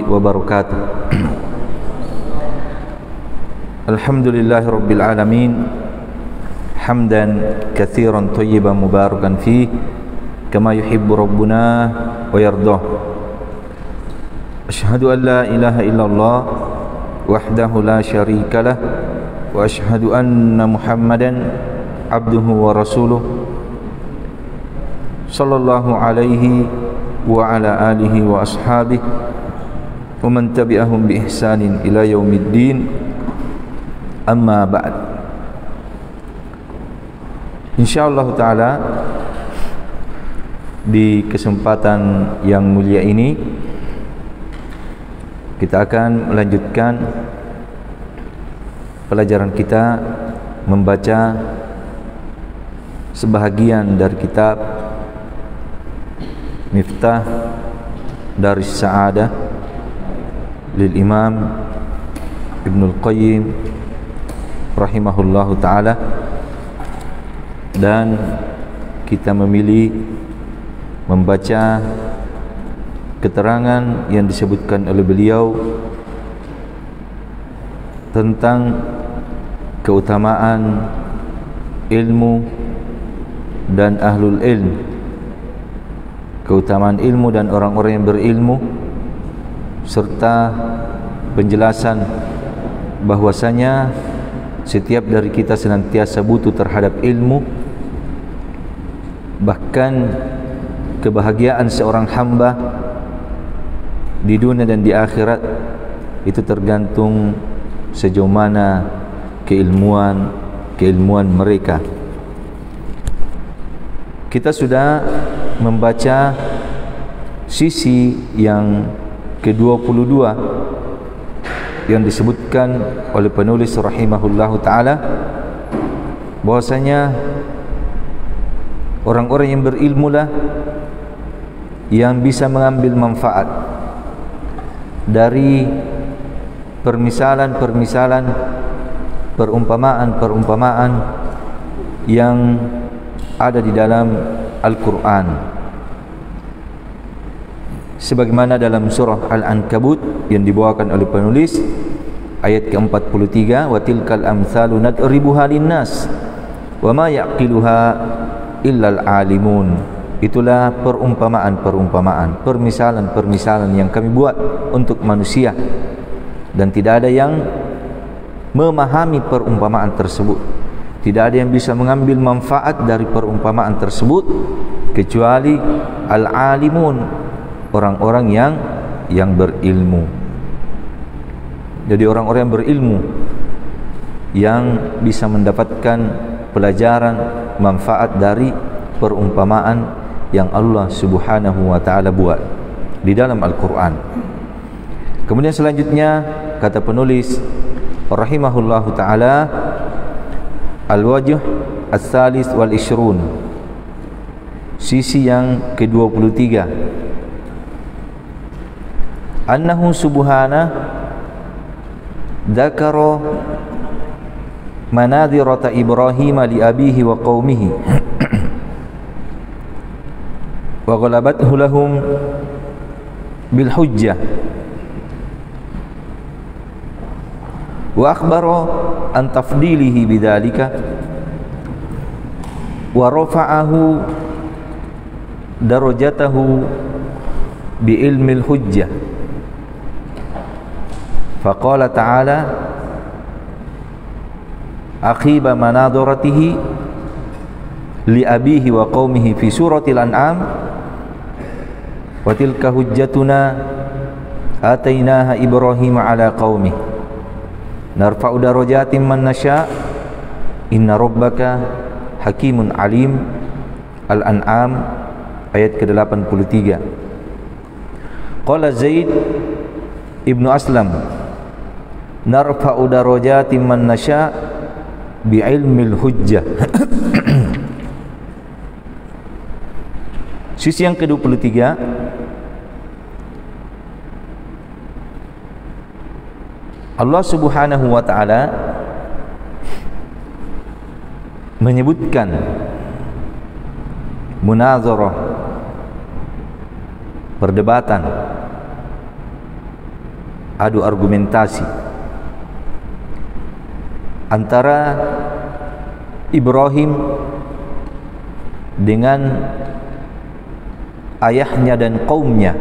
wabarakatuh. Alhamdulillahi rabbil alamin, hamdan katsiran thayyiban mubarakan fih kama yuhibbu rabbuna wa yardah. Asyhadu an la ilaha illallah wahdahu la syarikalah wa asyhadu anna Muhammadan abduhu wa rasuluh sallallahu alaihi wa ala alihi wa ashabihi wa man tabi'ahum bi ihsanin ila yaumiddin. Amma ba'd. Insyaallah taala di kesempatan yang mulia ini kita akan melanjutkan pelajaran kita membaca sebahagian dari kitab Miftah Daris Sa'adah lil Imam Ibnul Qayyim rahimahullahu ta'ala, dan kita memilih membaca keterangan yang disebutkan oleh beliau tentang keutamaan ilmu dan ahlul ilm, keutamaan ilmu dan orang-orang yang berilmu, serta penjelasan bahwasanya setiap dari kita senantiasa butuh terhadap ilmu. Bahkan kebahagiaan seorang hamba di dunia dan di akhirat itu tergantung sejauh mana keilmuan mereka. Kita sudah membaca sisi yang ke-22 yang disebutkan oleh penulis rahimahullahu ta'ala, bahwasanya orang-orang yang berilmulah yang bisa mengambil manfaat dari permisalan-permisalan, perumpamaan-perumpamaan yang ada di dalam Al-Quran, sebagaimana dalam surah Al-Ankabut yang dibawakan oleh penulis ayat ke-43, wa tilkal amsalu nadribuha linnas wa ma yaqiluha illal alimun. Itulah perumpamaan-perumpamaan, permisalan-permisalan yang kami buat untuk manusia, dan tidak ada yang memahami perumpamaan tersebut, tidak ada yang bisa mengambil manfaat dari perumpamaan tersebut kecuali al-alimun, orang-orang yang berilmu. Jadi orang-orang yang berilmu yang bisa mendapatkan pelajaran manfaat dari perumpamaan yang Allah Subhanahu wa taala buat di dalam Al-Qur'an. Kemudian selanjutnya kata penulis rahimahullahu taala, al-wajh as-salis wal ishrun, sisi yang ke-23, annahu subhana dzakara manadirata Ibrahim li abihi wa qaumihi wa ghalabathu lahum bil hujjah wa akhbara an tafdilihi bidzalika wa rafa'ahu darajatahu bi ilmil hujjah. Faqala ta'ala aqiba manadaratihi li abihi wa qaumihi fi suratil an'am, wa tilka hujjatuna atainaha Ibrahim ala qaumih narfa'u darajatin man nasha inna rabbaka hakimun alim. Al-An'am ayat ke-83. Qala Zaid ibnu Aslam narfa'u darajatin man nasha bi'ilmil hujjah. Sisi yang ke-23, Allah Subhanahu wa ta'ala menyebutkan munazarah, perdebatan adu argumentasi antara Ibrahim dengan ayahnya dan kaumnya.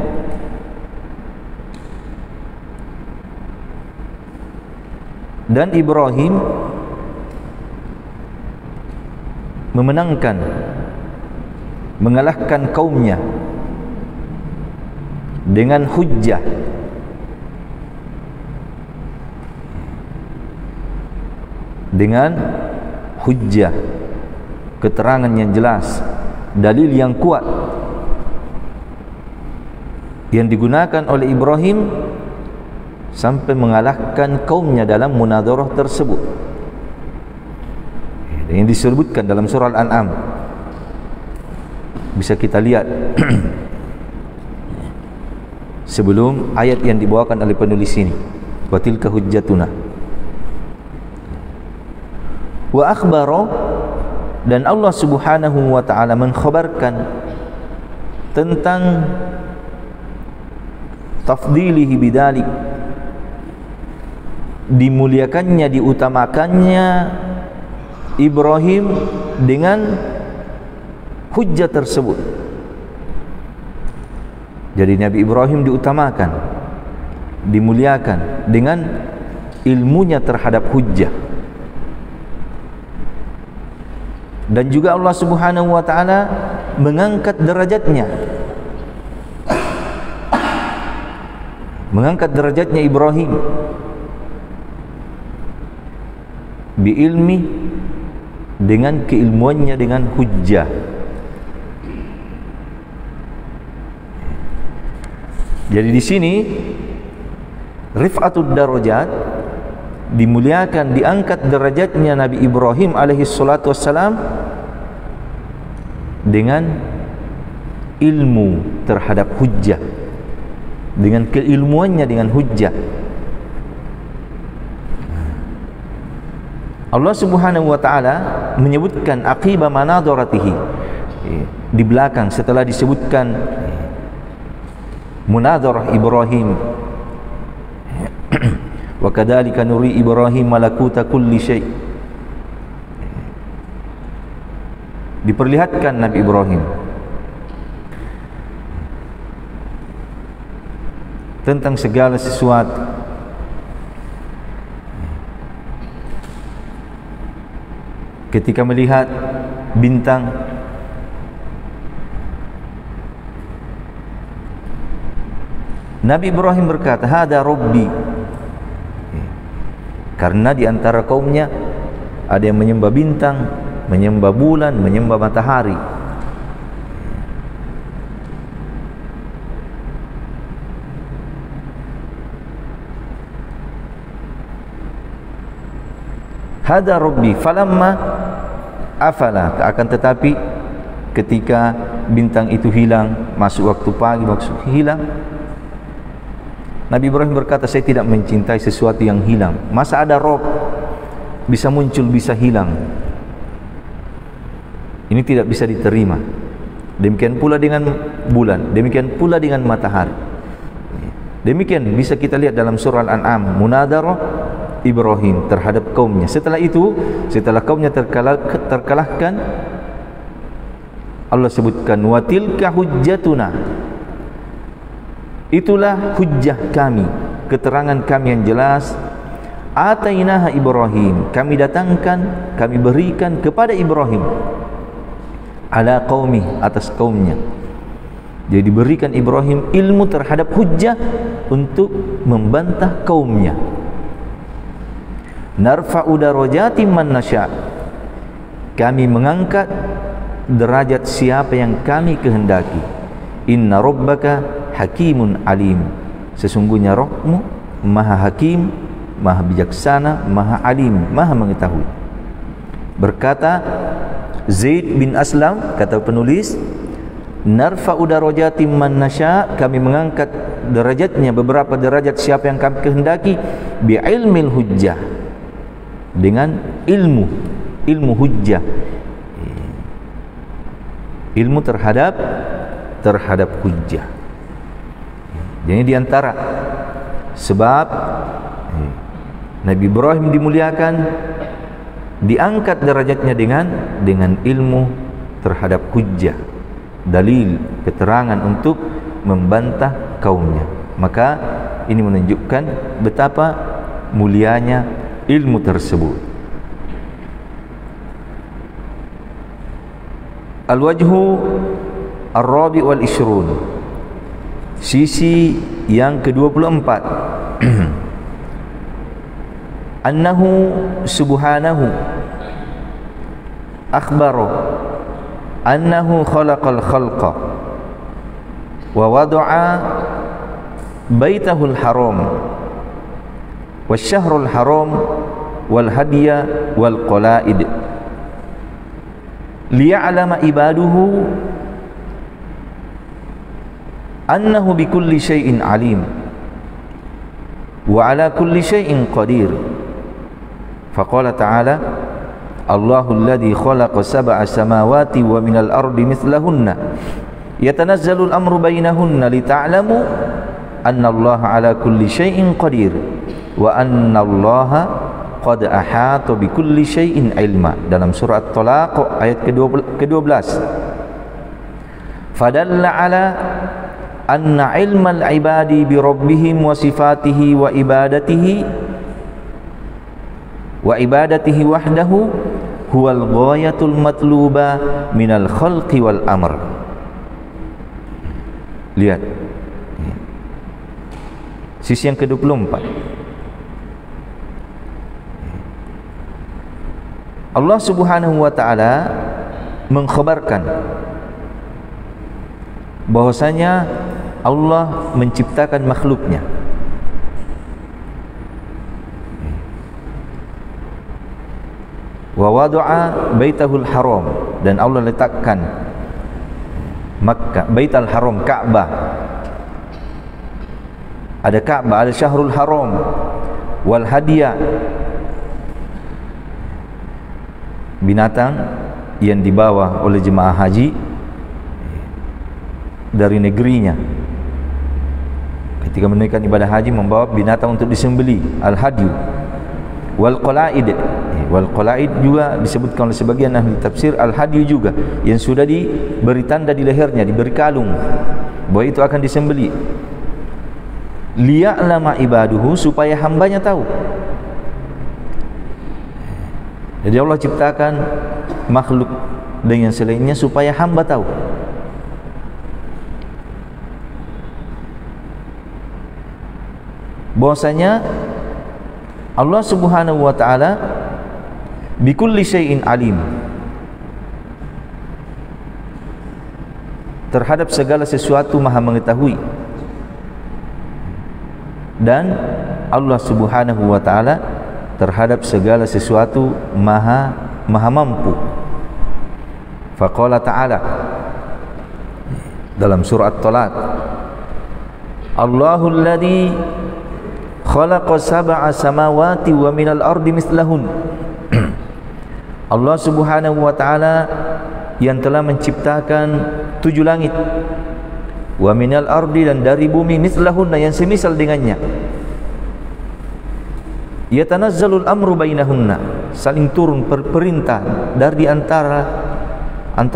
Dan Ibrahim memenangkan, mengalahkan kaumnya dengan hujjah, keterangan yang jelas, dalil yang kuat yang digunakan oleh Ibrahim sampai mengalahkan kaumnya dalam munadharah tersebut. Yang disebutkan dalam surah Al-An'am, bisa kita lihat sebelum ayat yang dibawakan oleh penulis ini, wa tilka hujjatuna. Wa akhbara, dan Allah Subhanahu wa ta'ala mengkhabarkan tentang tafdilihi bidalik, dimuliakannya, diutamakannya Ibrahim dengan hujjah tersebut. Jadi Nabi Ibrahim diutamakan, dimuliakan dengan ilmunya terhadap hujjah. Dan juga Allah Subhanahu wa ta'ala mengangkat derajatnya, Ibrahim biilmi, dengan keilmuannya, dengan hujjah. Jadi di sini rif'atud darajat, dimuliakan, diangkat derajatnya Nabi Ibrahim alaihi salatu wassalam dengan ilmu terhadap hujjah, dengan keilmuannya, dengan hujjah. Allah Subhanahu wa ta'ala menyebutkan aqiba manadharatihi, di belakang setelah disebutkan munadharah Ibrahim, wa kadzalika nuri Ibrahim malakuta kulli syai', diperlihatkan Nabi Ibrahim tentang segala sesuatu. Ketika melihat bintang, Nabi Ibrahim berkata, hada Rabbi, karena di antara kaumnya ada yang menyembah bintang, menyembah bulan, menyembah matahari. Hada Rabbi falamma afala, akan tetapi ketika bintang itu hilang, masuk waktu pagi, masuk hilang, Nabi Ibrahim berkata, saya tidak mencintai sesuatu yang hilang. Masa ada Rabb bisa muncul, bisa hilang? Ini tidak bisa diterima. Demikian pula dengan bulan, demikian pula dengan matahari. Demikian bisa kita lihat dalam surah Al-An'am, munadharah Ibrahim terhadap kaumnya. Setelah itu, setelah kaumnya terkalahkan, Allah sebutkan wa tilka hujjatuna, itulah hujjah kami, keterangan kami yang jelas, atainaha Ibrahim, kami datangkan, kami berikan kepada Ibrahim, ala qaumi, atas kaumnya. Jadi diberikan Ibrahim ilmu terhadap hujjah untuk membantah kaumnya. Narfa'u darajatin man nasya', kami mengangkat derajat siapa yang kami kehendaki. Inna rabbaka hakimun alim, sesungguhnya Rabbmu maha hakim, maha bijaksana, maha alim, maha mengetahui. Berkata Zaid bin Aslam, kata penulis, narfa'u darajatin man nasya', kami mengangkat derajatnya, beberapa derajat siapa yang kami kehendaki, bi ilmil hujjah, dengan ilmu hujjah, ilmu terhadap hujjah. Jadi di antara Sebab Nabi Ibrahim dimuliakan, diangkat derajatnya dengan ilmu terhadap hujjah, dalil, keterangan untuk membantah kaumnya. Maka ini menunjukkan betapa mulianya ilmu tersebut. Al-wajhu ar-rabi' wal ishrun, sisi yang ke-24. Annahu subhanahu akhbara annahu khalaqal khalqa wa wada'a baitahul haram wasyahrul haram wal hadiya wal qalaid liya'lama ibaduhu annahu bikulli syai'in alim wa ala kulli syai'in qadir. Faqala ta'ala Allahul ladzi khalaqa sab'a samawati wa minal ardi mithlahunna yatanazzalul amru bainahunna lita'lamu anna Allaha ala kulli syai'in qadir wa anna Allaha qad ahata bi kulli syai'in ilma, dalam surah At-Talaq ayat ke-12. Fadalla ala anna ilmal ibadi bi rabbihim wa sifatihi wa ibadatihi wahdahu huwal ghayatul matluba minal khalqi wal amr. Lihat sisi yang ke-24. Allah Subhanahu wa ta'ala mengkhabarkan bahwasanya Allah menciptakan makhluknya. Wa wada'a baitahul haram, dan Allah letakkan Makkah, Baitul Haram, Ka'bah. Ada Ka'bah, ada Syahrul Haram, wal hadiya, binatang yang dibawa oleh jemaah haji dari negerinya. Ketika menunaikan ibadah haji, membawa binatang untuk disembeli, al-hadyu. Wal qalaid, wal qalaid juga disebutkan oleh sebagian ahli tafsir al-hadyu juga, yang sudah diberi tanda di lehernya, diberi kalung bahwa itu akan disembeli. Liya'lama ibaduhu, supaya hambanya tahu. Jadi Allah ciptakan makhluk dengan selainnya supaya hamba tahu. Bahwasanya Allah Subhanahu wa ta'ala bikulli syai'in alim, terhadap segala sesuatu maha mengetahui. Dan Allah Subhanahu wa ta'ala terhadap segala sesuatu maha mampu. Faqala ta'ala dalam surah At-Talaq, Allahul ladzi khalaqa sab'a samawati wa minal ardi mithlahun. Allah Subhanahu wa ta'ala yang telah menciptakan 7 langit, wa minal ardi, dan dari bumi, mithlahunna, yang semisal dengannya. Yatanazzalul amru bainahunna, saling turun perintah dari antara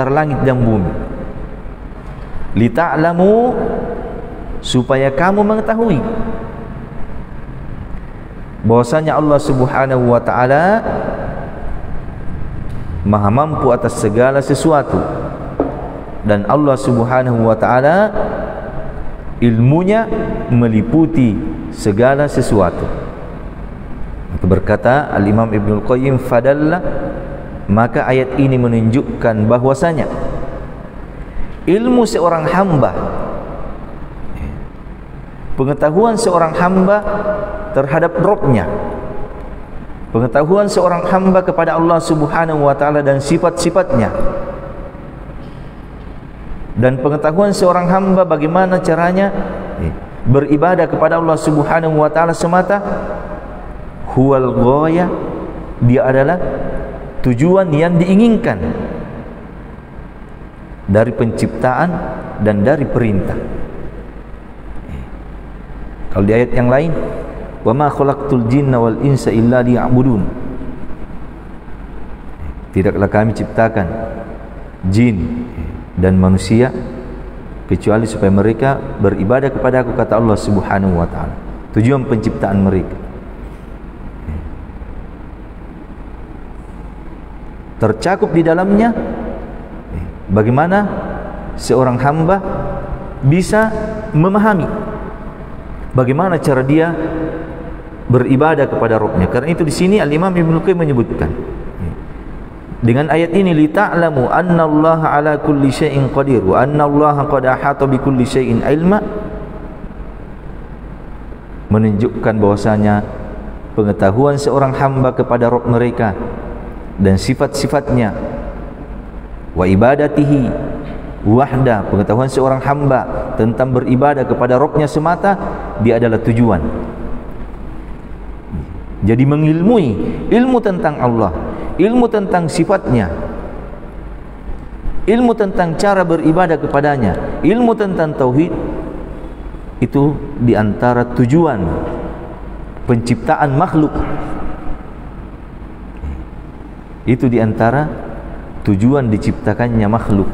langit dan bumi. Lita'lamu, supaya kamu mengetahui bahwasanya Allah Subhanahu wa ta'ala maha mampu atas segala sesuatu, dan Allah Subhanahu wa ta'ala ilmunya meliputi segala sesuatu. Berkata Al-Imam Ibnul Qayyim, fadalla, maka ayat ini menunjukkan bahwasanya ilmu seorang hamba, pengetahuan seorang hamba terhadap Rabb-nya, pengetahuan seorang hamba kepada Allah Subhanahu wa ta'ala dan sifat-sifatnya, dan pengetahuan seorang hamba bagaimana caranya beribadah kepada Allah Subhanahu wa ta'ala semata, huwal ghaya, dia adalah tujuan yang diinginkan dari penciptaan dan dari perintah. Kalau di ayat yang lain, wa ma khalaqtul jinna wal insa illa liya'budun, tidaklah kami ciptakan jin dan manusia kecuali supaya mereka beribadah kepada Aku, kata Allah Subhanahu wa taala. Tujuan penciptaan mereka. Tercakup di dalamnya bagaimana seorang hamba bisa memahami bagaimana cara dia beribadah kepada Rabbnya. Karena itu di sini Al-Imam Ibnu Qayyim menyebutkan dengan ayat ini, li ta'lamu annallaha ala kulli syai'in qadir wa annallaha qad ahata bi kulli syai'in ilma, menunjukkan bahwasanya pengetahuan seorang hamba kepada Rabb mereka dan sifat-sifatnya, wa ibadatihi wahda, pengetahuan seorang hamba tentang beribadah kepada Rabbnya semata, dia adalah tujuan. Jadi mengilmui ilmu tentang Allah, ilmu tentang sifatnya, ilmu tentang cara beribadah kepadanya, ilmu tentang tauhid, itu diantara tujuan penciptaan makhluk. Itu diantara tujuan diciptakannya makhluk.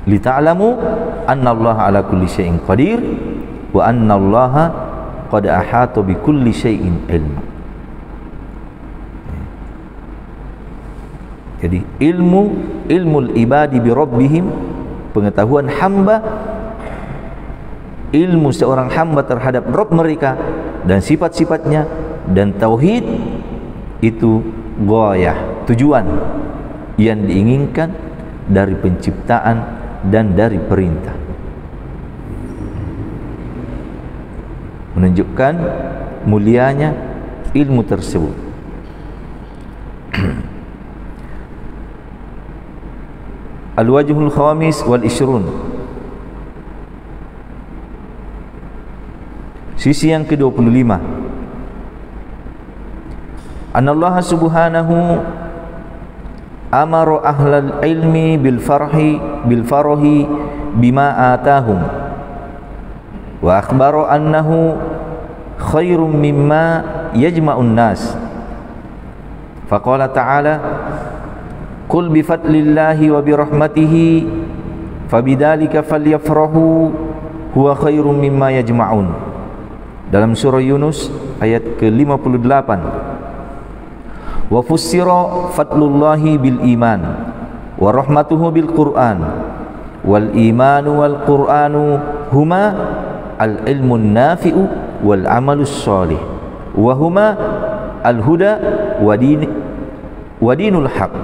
Li ta'lamu annallaha ala kulli syai'in qadir wa annallaha qad ahata bi kulli syai'in ilma. Jadi ilmul ibadi bi rabbihim, pengetahuan hamba, ilmu seorang hamba terhadap Rabb mereka dan sifat-sifatnya, dan tauhid itu ghayah, tujuan yang diinginkan dari penciptaan dan dari perintah. Menunjukkan mulianya ilmu tersebut. Al-wajhul khamis wal ishrun, sisi yang ke-25, anallaha subhanahu amara ahlal ilmi bil farahi bima atahum wa akhbara annahu khairum mimma yajma'un nas. Faqala ta'ala, qul bi fadlillahi wa bi rahmatihi fabidzalika falyafrahu huwa khairum mimma yajma'un. Dalam surah Yunus ayat ke-58. Wa fussira fadlullahi bil iman wa rahmatuhu bil Qur'an wal imanu wal Qur'anu huma al ilmun nafi'u wal amalus shalih wa huma al huda wa dinul haq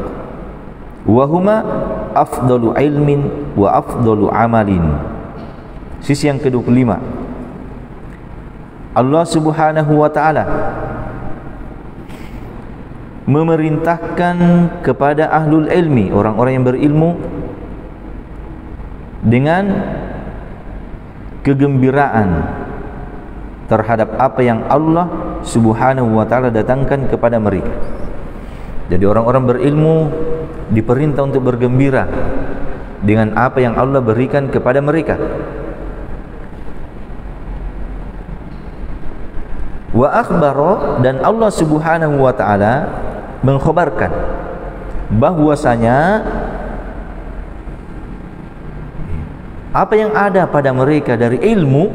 wa huma afdalu ilmin wa afdalu amalin. Sisi yang ke-25, Allah Subhanahu wa ta'ala memerintahkan kepada ahlul ilmi, orang-orang yang berilmu, dengan kegembiraan terhadap apa yang Allah Subhanahu wa ta'ala datangkan kepada mereka. Jadi orang-orang berilmu diperintah untuk bergembira dengan apa yang Allah berikan kepada mereka. Wa akhbara, dan Allah Subhanahu wa ta'ala mengkhabarkan bahwasanya apa yang ada pada mereka dari ilmu,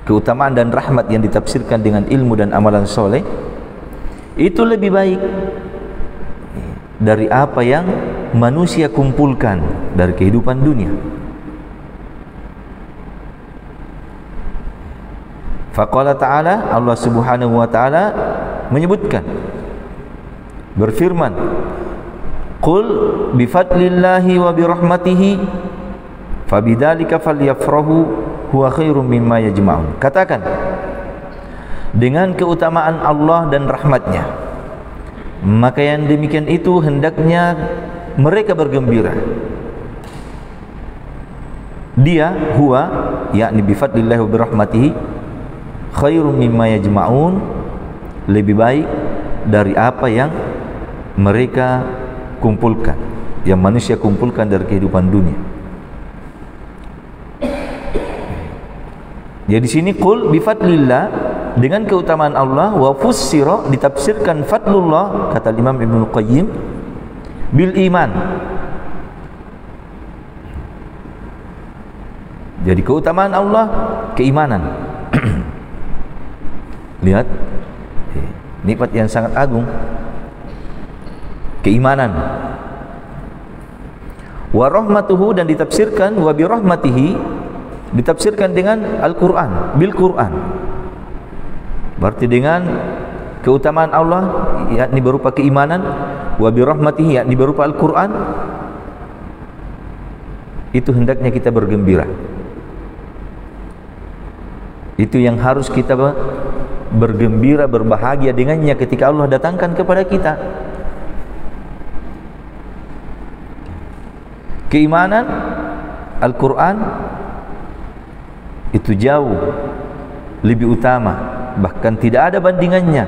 keutamaan dan rahmat yang ditafsirkan dengan ilmu dan amalan soleh, itu lebih baik dari apa yang manusia kumpulkan dari kehidupan dunia. Faqala ta'ala, Allah Subhanahu wa ta'ala menyebutkan, berfirman, qul bifadlillahi wa birahmatihi fabidzalika falyafrahu huwa khairum mimma yajma'un. Katakan, dengan keutamaan Allah dan rahmatnya, maka yang demikian itu hendaknya mereka bergembira. Dia, huwa, yakni bifadlillahi wa birahmatihi, khairum mimma yajma'un, lebih baik dari apa yang mereka kumpulkan, yang manusia kumpulkan dari kehidupan dunia. Jadi sini qul bi fadlillah, dengan keutamaan Allah, wa fussira, ditafsirkan fadlullah, kata Imam Ibnu Qayyim, bil iman. Jadi keutamaan Allah, keimanan. Lihat, nikmat yang sangat agung, keimanan. Wa rahmatuhu, dan ditafsirkan wa bi rahmatihi, ditafsirkan dengan Al-Quran, bil Quran. Berarti dengan keutamaan Allah, yakni berupa keimanan, wa bi rahmatihi, yakni berupa Al-Quran, itu hendaknya kita bergembira. Itu yang harus kita bergembira, berbahagia dengannya ketika Allah datangkan kepada kita. Keimanan, Al-Quran itu jauh lebih utama, bahkan tidak ada bandingannya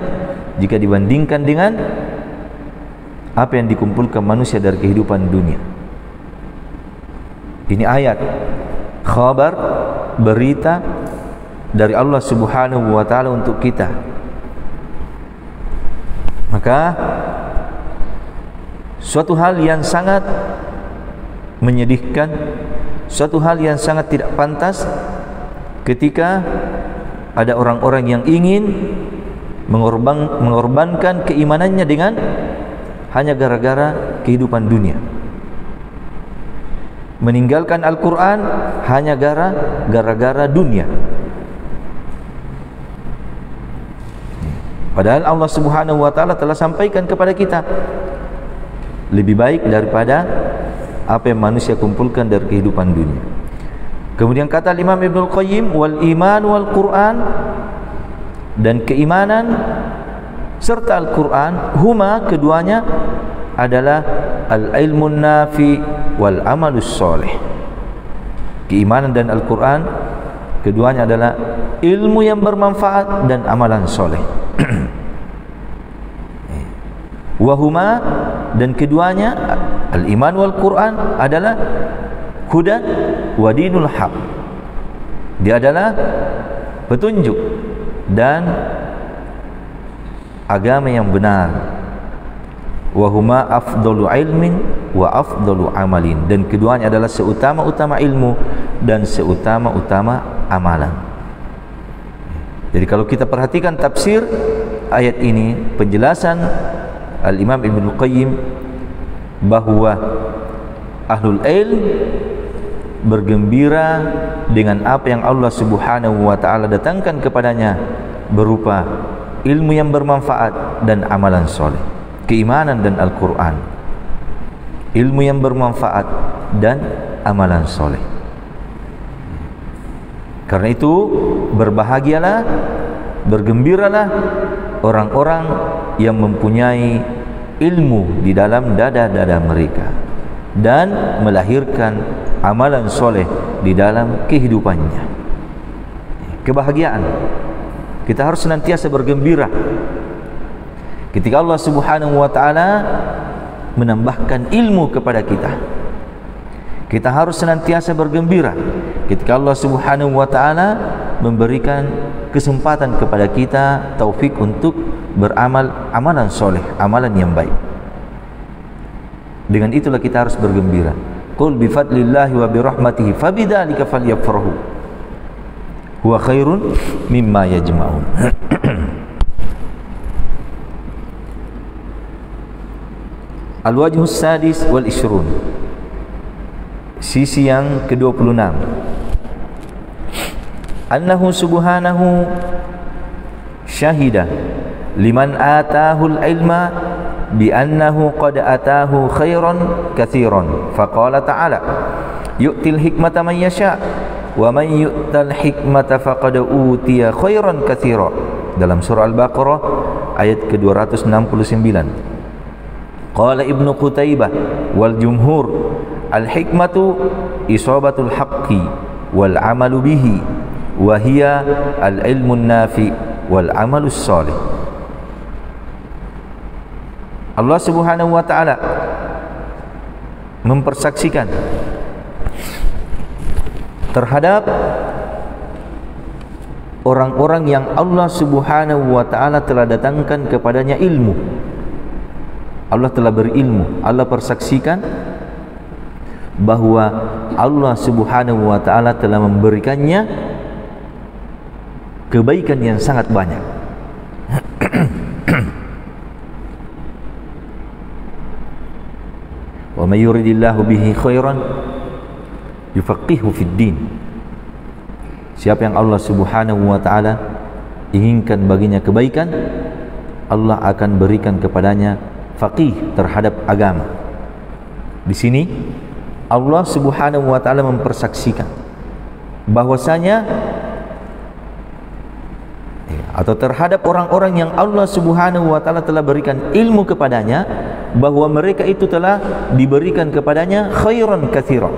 jika dibandingkan dengan apa yang dikumpulkan manusia dari kehidupan dunia. Ini ayat, khabar, berita dari Allah Subhanahu wa ta'ala untuk kita. Maka suatu hal yang sangat menyedihkan, suatu hal yang sangat tidak pantas ketika ada orang-orang yang ingin mengorbankan keimanannya dengan hanya gara-gara kehidupan dunia, meninggalkan Al-Quran hanya gara-gara dunia. Padahal Allah Subhanahu wa ta'ala telah sampaikan kepada kita, lebih baik daripada apa yang manusia kumpulkan dari kehidupan dunia. Kemudian kata Imam Ibnu Qayyim, wal iman wal Quran, dan keimanan serta Al-Quran, huma, keduanya adalah al-ilmun nafi wal amalus soleh. Keimanan dan Al-Quran, keduanya adalah ilmu yang bermanfaat dan amalan soleh. Wahuma, dan keduanya, al-iman wal Quran, adalah hudan wa dinul haq. Dia adalah petunjuk dan agama yang benar. Wahuma afdalu ilmin wa afdalu amalin, dan keduanya adalah seutama-utama ilmu dan seutama-utama amalan. Jadi kalau kita perhatikan tafsir ayat ini, penjelasan Al-Imam Ibnu Qayyim bahwa ahlul ilm bergembira dengan apa yang Allah Subhanahu wa ta'ala datangkan kepadanya berupa ilmu yang bermanfaat dan amalan soleh. Keimanan dan Al-Quran, ilmu yang bermanfaat dan amalan soleh. Karena itu berbahagialah, bergembiralah orang-orang yang mempunyai ilmu di dalam dada-dada mereka dan melahirkan amalan soleh di dalam kehidupannya. Kebahagiaan, kita harus senantiasa bergembira ketika Allah Subhanahu wa ta'ala menambahkan ilmu kepada kita. Kita harus senantiasa bergembira ketika Allah Subhanahu wa ta'ala memberikan kesempatan kepada kita, taufik untuk beramal amalan soleh, amalan yang baik. Dengan itulah kita harus bergembira. Qul bi fadlillahi wa bi rahmatihi fabidzalika falyafrahu huwa khairun mimma yajma'un. Al-wajhus sadis wal ishrun, sisi yang ke-26, annahu subhanahu syahida liman atahul ilma bi annahu qad atahu khairan katsiran. Faqala ta'ala yu'til hikmata man yasha wa man yu'tal hikmata faqad utiya khairan katsira, dalam surah Al-Baqarah ayat ke-269. Qala Ibnu Qutaibah wal jumhur al-hikmatu isabatul haqqi wal amalu bihi wa hiya al-ilmun nafi wal amalus salih. Allah Subhanahu wa ta'ala mempersaksikan terhadap orang-orang yang Allah Subhanahu wa ta'ala telah datangkan kepadanya ilmu. Allah telah berilmu. Allah persaksikan bahwa Allah Subhanahu wa ta'ala telah memberikannya kebaikan yang sangat banyak. Wa may yuridillahu bihi khairan yufaqihu fid din. Siapa yang Allah Subhanahu wa ta'ala inginkan baginya kebaikan, Allah akan berikan kepadanya faqih terhadap agama. Di sini Allah Subhanahu wa ta'ala mempersaksikan bahwasanya atau terhadap orang-orang yang Allah Subhanahu wa ta'ala telah berikan ilmu kepadanya, bahwa mereka itu telah diberikan kepadanya khairan katsira,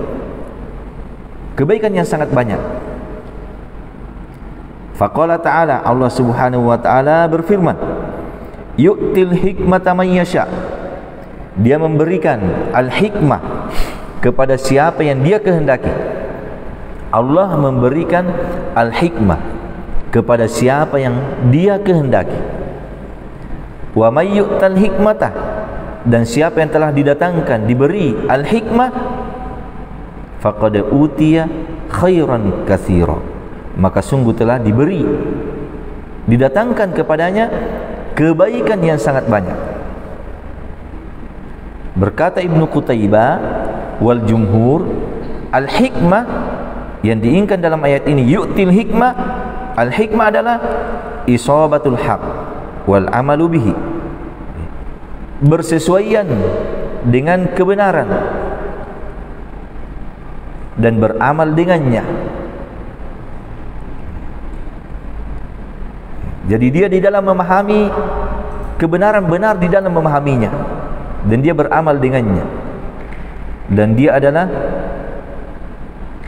kebaikan yang sangat banyak. Faqala ta'ala, Allah Subhanahu wa ta'ala berfirman, yu'til hikmata man yasha. Dia memberikan al-hikmah kepada siapa yang dia kehendaki. Allah memberikan al-hikmah kepada siapa yang dia kehendaki. Wa may yu'tal hikmata, dan siapa yang telah didatangkan diberi al-hikmah, faqad utiya khairan katsira, maka sungguh telah diberi, didatangkan kepadanya kebaikan yang sangat banyak. Berkata Ibnu Qutaibah wal jumhur, al-hikmah yang diinginkan dalam ayat ini, yu'til hikmah, al-hikmah adalah isabatul haq wal amalu bihi, bersesuaian dengan kebenaran dan beramal dengannya. Jadi dia di dalam memahami kebenaran, benar di dalam memahaminya, dan dia beramal dengannya, dan dia adalah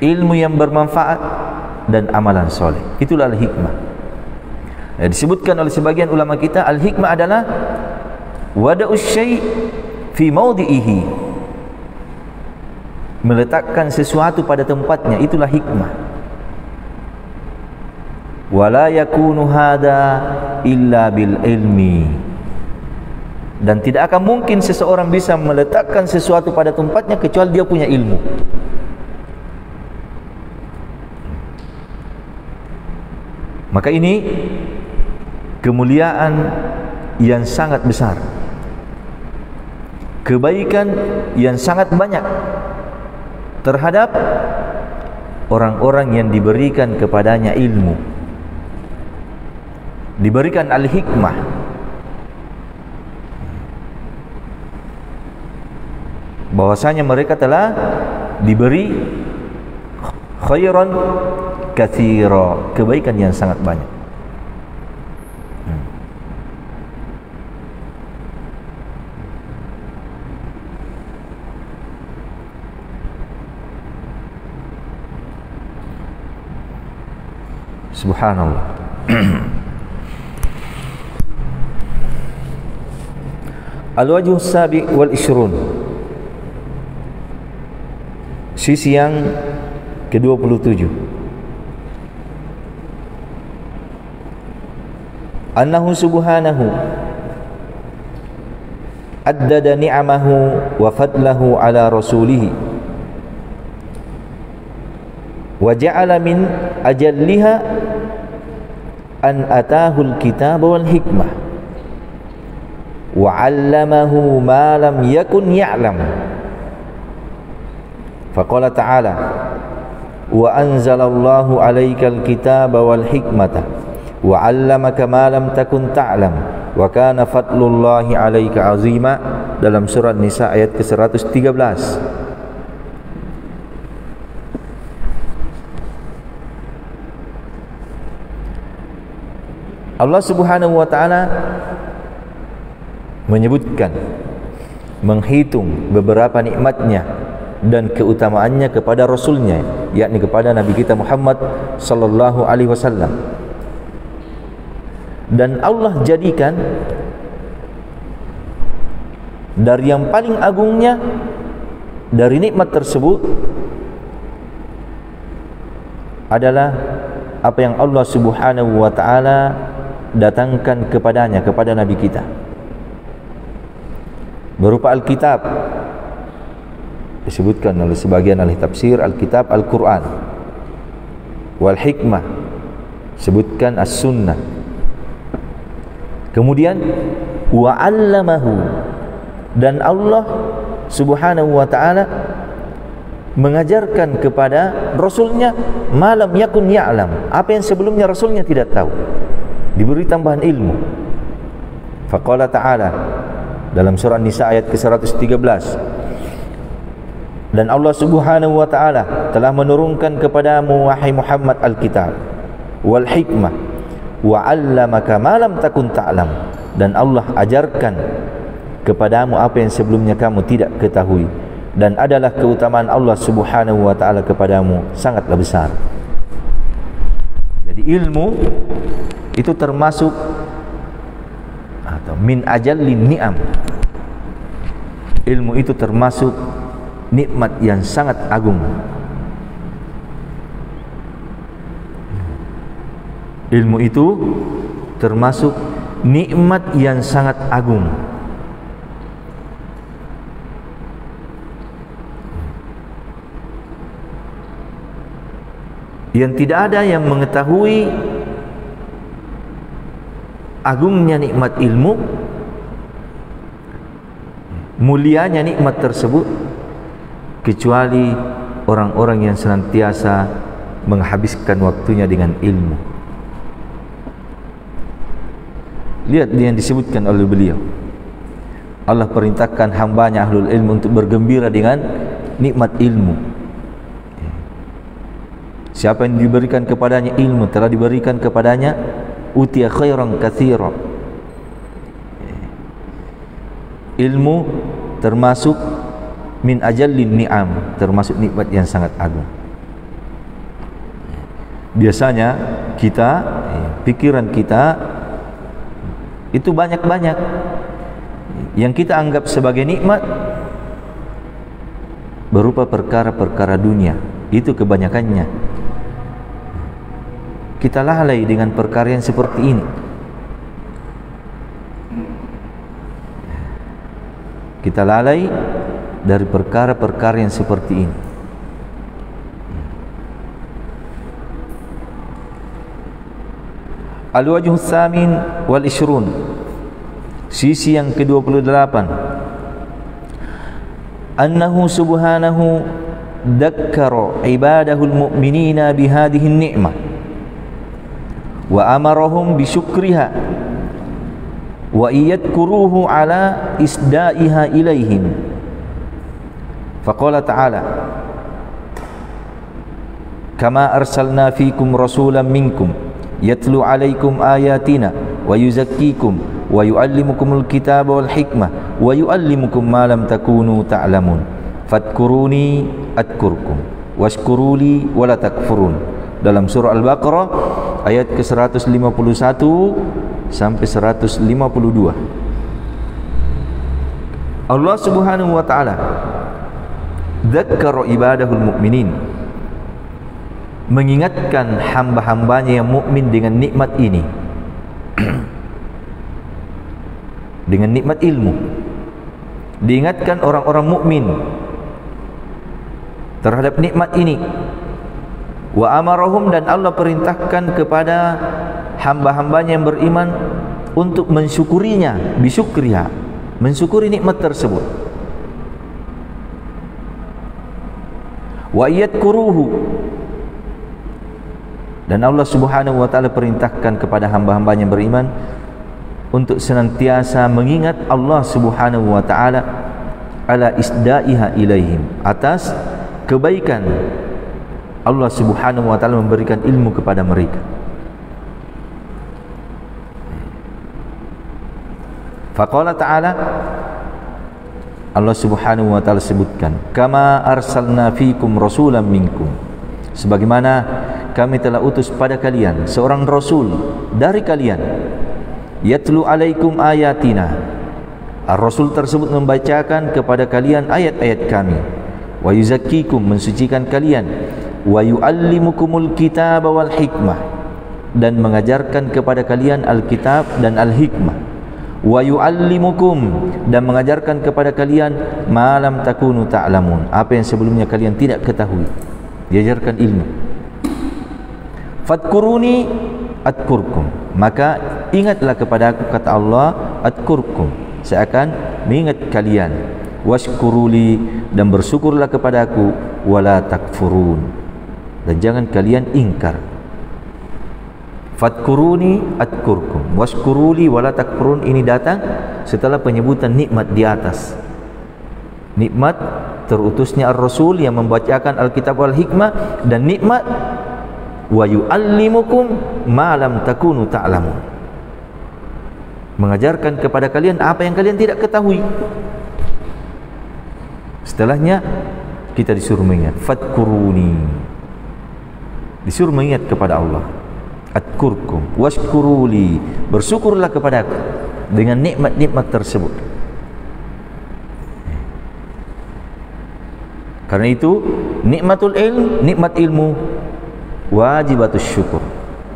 ilmu yang bermanfaat dan amalan soleh. Itulah al-hikmah. Disebutkan oleh sebagian ulama kita, al-hikmah adalah wada'us syai' fi mawdi'ihi, meletakkan sesuatu pada tempatnya, itulah hikmah. Wala yakunu hada illa bil ilmi, dan tidak akan mungkin seseorang bisa meletakkan sesuatu pada tempatnya kecuali dia punya ilmu. Maka ini kemuliaan yang sangat besar, kebaikan yang sangat banyak terhadap orang-orang yang diberikan kepadanya ilmu, diberikan al-hikmah. Bahwasanya mereka telah diberi khairan katsira, kebaikan yang sangat banyak. Subhanallah. Al-wajhu sabi wal ishrun, sisi yang ke-27, annahu subhanahu addada ni'amahu wa fadlahu ala rasulihi wa ja'ala min ajalliha an atahul kitab wal hikmah wa 'allamahu ma lam yakun ya'lam. Faqala ta'ala wa anzalallahu 'alaikal kitaba wal hikmata wa 'allamaka ma lam takun ta'lam wa kana fadlullahi 'alaika 'azima, dalam surah Nisa ayat ke-113. Allah Subhanahu wa ta'ala menyebutkan, menghitung beberapa nikmatnya dan keutamaannya kepada Rasulnya, yakni kepada Nabi kita Muhammad sallallahu alaihi wasallam. Dan Allah jadikan dari yang paling agungnya dari nikmat tersebut adalah apa yang Allah Subhanahu wa taala datangkan kepadanya, kepada nabi kita, berupa Alkitab. Disebutkan oleh sebagian ahli tafsir Alkitab Al-Quran, wal hikmah, sebutkan as-sunnah. Kemudian wa 'allamahu, dan Allah Subhanahu wa taala mengajarkan kepada rasulnya malam yakun ya'lam, apa yang sebelumnya rasulnya tidak tahu, diberi tambahan ilmu. Faqala ta'ala dalam surah Nisa ayat ke-113, dan Allah Subhanahu wa taala telah menurunkan kepadamu wahai Muhammad Alkitab wal hikmah wa 'allamaka ma lam takun ta'lam, dan Allah ajarkan kepadamu apa yang sebelumnya kamu tidak ketahui, dan adalah keutamaan Allah Subhanahu wa taala kepadamu sangatlah besar. Jadi ilmu itu termasuk atau min ajallin ni'am. Ilmu itu termasuk nikmat yang sangat agung. Ilmu itu termasuk nikmat yang sangat agung. Yang tidak ada yang mengetahui agungnya nikmat ilmu, mulianya nikmat tersebut, kecuali orang-orang yang senantiasa menghabiskan waktunya dengan ilmu. Lihat yang disebutkan oleh beliau, Allah perintahkan hambanya ahlul ilmu untuk bergembira dengan nikmat ilmu. Siapa yang diberikan kepadanya ilmu, telah diberikan kepadanya utiya khairan katsira. Ilmu termasuk min ajallin ni'am, termasuk nikmat yang sangat agung. Biasanya kita, pikiran kita itu banyak-banyak yang kita anggap sebagai nikmat berupa perkara-perkara dunia. Itu kebanyakannya. Kita lalai dengan perkara yang seperti ini. Kita lalai dari perkara-perkara yang seperti ini. Al-wajhu tsamin wal ishrun, sisi yang ke-28, annahu subhanahu dakkara ibadahul mu'minina bihadhihi an-ni'mah wa amarahum bisyukriha wa iyadkuruhu ala isda'iha ilaihim. Faqala ta'ala kama arsalna fikum rasulan minkum yatlu alaikum ayatina wa yuzakkikum wa yuallimukumul kitaba wal hikmah wa yuallimukum ma lam takunu ta'lamun fadkuruni adkurkum washkuruli wala takfurun, dalam surah Al-Baqarah ayat ke-151 sampai 152. Allah Subhanahu wa taala dzakkara ibadahul mu'minin, mengingatkan hamba-hambanya yang mukmin dengan nikmat ini, dengan nikmat ilmu. Diingatkan orang-orang mukmin terhadap nikmat ini. Wa amarahum, dan Allah perintahkan kepada hamba-hambanya yang beriman untuk mensyukurinya, bisyukriha, mensyukuri nikmat tersebut. Wa yadkuruhu, dan Allah Subhanahu wa taala perintahkan kepada hamba-hambanya yang beriman untuk senantiasa mengingat Allah Subhanahu wa taala ala isda'iha ilaihim, atas kebaikan Allah Subhanahu wa taala memberikan ilmu kepada mereka. Faqala ta'ala, Allah Subhanahu wa taala sebutkan, kama arsalna fikum rasulan minkum, sebagaimana kami telah utus pada kalian seorang rasul dari kalian, yatlu alaikum ayatina, ar-rasul tersebut membacakan kepada kalian ayat-ayat kami, wa yuzakkikum, mensucikan kalian, wa yuallimukumul kitaba wal hikmah, dan mengajarkan kepada kalian Alkitab dan Al-Hikmah. Wa yu'allimukum, dan mengajarkan kepada kalian ma lam takunu ta'lamun, apa yang sebelumnya kalian tidak ketahui. Diajarkan ilmu. Fadkuruni adkurkum, maka ingatlah kepada aku, kata Allah, adkurkum, saya akan mengingat kalian. Washkuruli, dan bersyukurlah kepada aku, wala takfurun, dan jangan kalian ingkar. Fadkuruni adkurkum, washkuruli wala takfurun, ini datang setelah penyebutan nikmat di atas. Nikmat terutusnya Ar-Rasul yang membacakan Alkitab wal Hikmah, dan nikmat wa yu'allimukum ma lam takunu ta'lamun, mengajarkan kepada kalian apa yang kalian tidak ketahui. Setelahnya kita disuruh mengingat, fadkuruni, disuruh mengingat kepada Allah. Adkurkum washkuruli, bersyukurlah kepada aku dengan nikmat-nikmat tersebut. Karena itu nikmatul ilm, nikmat ilmu, wajibatus syukur,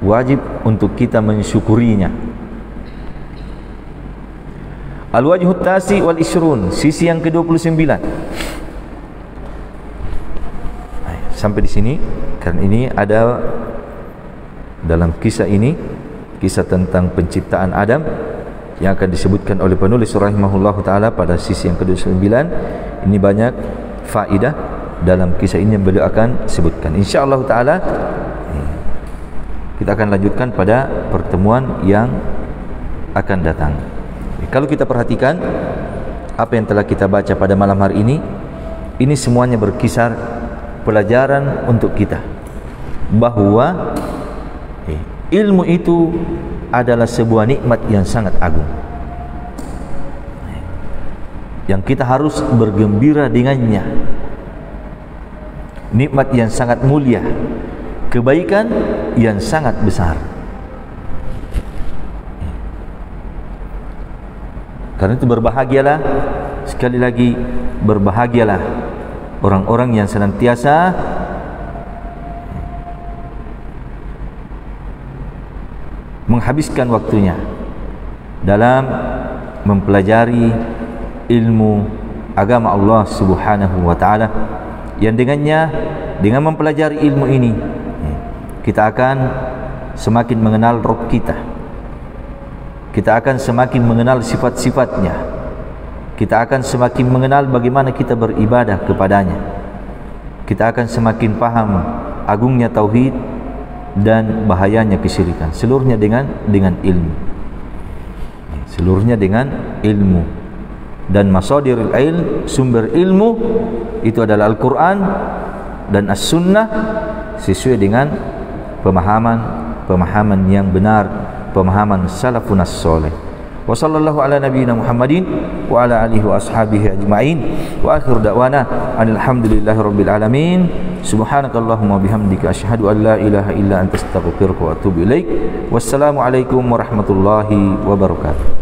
wajib untuk kita mensyukurinya. Al-wajhut tasi wal ishrun, sisi yang ke-29. Sampai di sini, karena ini ada dalam kisah ini, kisah tentang penciptaan Adam yang akan disebutkan oleh penulis rahimahullahu taala pada sisi yang ke-29. Ini banyak faedah dalam kisah ini yang beliau akan sebutkan. Insyaallah taala kita akan lanjutkan pada pertemuan yang akan datang. Kalau kita perhatikan apa yang telah kita baca pada malam hari ini semuanya berkisar pelajaran untuk kita bahwa ilmu itu adalah sebuah nikmat yang sangat agung, yang kita harus bergembira dengannya. Nikmat yang sangat mulia, kebaikan yang sangat besar. Karena itu berbahagialah, sekali lagi berbahagialah orang-orang yang senantiasa menghabiskan waktunya dalam mempelajari ilmu agama Allah Subhanahu wa taala, yang dengannya, dengan mempelajari ilmu ini kita akan semakin mengenal Rabb kita. Kita akan semakin mengenal sifat-sifatnya. Kita akan semakin mengenal bagaimana kita beribadah kepadanya. Kita akan semakin paham agungnya tauhid dan bahayanya kesyirikan. Seluruhnya dengan ilmu. Seluruhnya dengan ilmu. Dan masadirul ilm, sumber ilmu itu adalah Al-Quran dan As-Sunnah, sesuai dengan pemahaman yang benar, pemahaman salafun as-soleh. Wa sallallahu ala nabiyyina Muhammadin wa ala alihi wa ashabihi ajma'in, wa akhir da'wana alhamdulillahi rabbil alamin. Subhanakallahumma bihamdika asyhadu an la ilaha illa anta astaghfiruka wa atubu ilaik. Wassalamu alaikum warahmatullahi wabarakatuh.